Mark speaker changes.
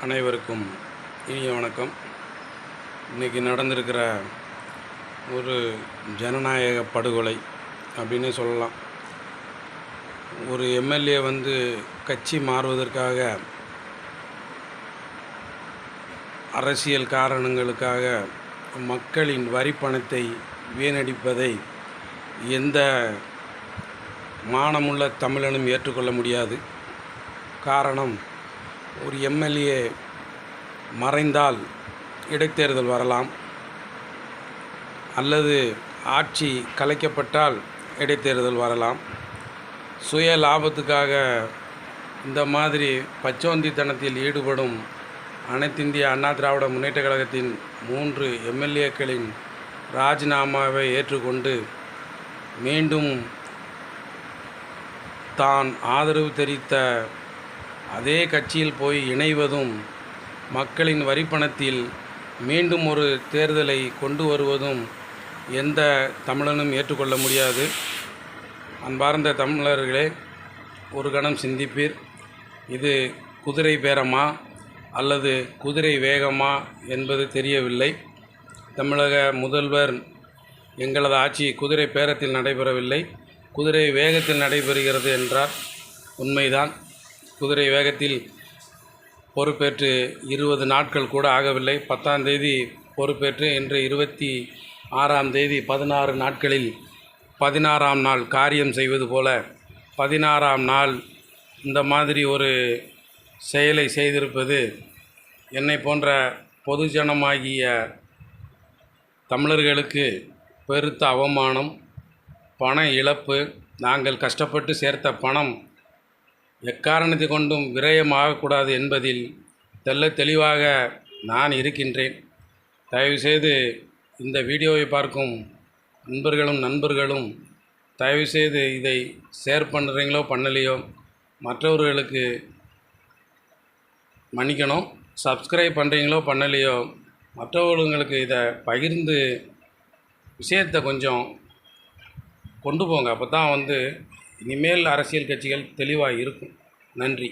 Speaker 1: அனைவருக்கும் இனிய வணக்கம். இன்றைக்கி நடந்திருக்கிற ஒரு ஜனநாயக படுகொலை அப்படின்னு சொல்லலாம். ஒரு எம்எல்ஏ கட்சி மாறுவதற்காக அரசியல் காரணங்களுக்காக மக்களின் வரி பணத்தை வீணடிப்பதை எந்த மானமுள்ள தமிழனும் ஏற்றுக்கொள்ள முடியாது. காரணம், ஒரு எம்எல்ஏ மறைந்தால் இடைத்தேர்தல் வரலாம், அல்லது ஆட்சி கலைக்கப்பட்டால் இடைத்தேர்தல் வரலாம். சுய லாபத்துக்காக இந்த மாதிரி பச்சோந்தித்தனத்தில் ஈடுபடும் அனைத்திந்திய அண்ணா திராவிட முன்னேற்றக் கழகத்தின் 3 எம்எல்ஏக்களின் ராஜினாமாவை ஏற்றுக்கொண்டு மீண்டும் தான் ஆதரவு தெரிவித்த அதே கட்சியில் போய் இணைவதும், மக்களின் வரிப்பணத்தில் மீண்டும் ஒரு தேர்தலை கொண்டு வருவதும் எந்த தமிழனும் ஏற்றுக்கொள்ள முடியாது. அன்பார்ந்த தமிழர்களே, ஒரு கணம் சிந்திப்பீர். இது குதிரை பேரமா அல்லது குதிரை வேகமா என்பது தெரியவில்லை. தமிழக முதல்வர், எங்களது ஆட்சி குதிரை பேரத்தில் நடைபெறவில்லை, குதிரை வேகத்தில் நடைபெறுகிறது என்றார். உண்மைதான். குதிரை வேகத்தில் பொறுப்பேற்று 20 நாட்கள் கூட ஆகவில்லை. 10ஆம் தேதி பொறுப்பேற்று இன்று 26ஆம் தேதி 16 நாட்களில் 16ஆம் நாள் காரியம் செய்வது போல 16ஆம் நாள் இந்த மாதிரி ஒரு செயலை செய்திருப்பது என்னை போன்ற பொதுஜனமாகிய தமிழர்களுக்கு பெருத்த அவமானம், பண இழப்பு. நாங்கள் கஷ்டப்பட்டு சேர்த்த பணம் எக்காரணத்தை கொண்டும் விரயமாகக்கூடாது என்பதில் தெளிவாக நான் இருக்கின்றேன். தயவுசெய்து இந்த வீடியோவை பார்க்கும் நண்பர்களும் தயவுசெய்து இதை ஷேர் பண்ணுறீங்களோ பண்ணலையோ மற்றவர்களுக்கு மன்னிக்கணும். சப்ஸ்கிரைப் பண்ணுறீங்களோ பண்ணலையோ மற்றவர்களுக்கு இதை பகிர்ந்து விஷயத்தை கொஞ்சம் கொண்டு போங்க. அப்போ தான் இனிமேல் அரசியல் கட்சிகள் தெளிவாக இருக்கும். நன்றி.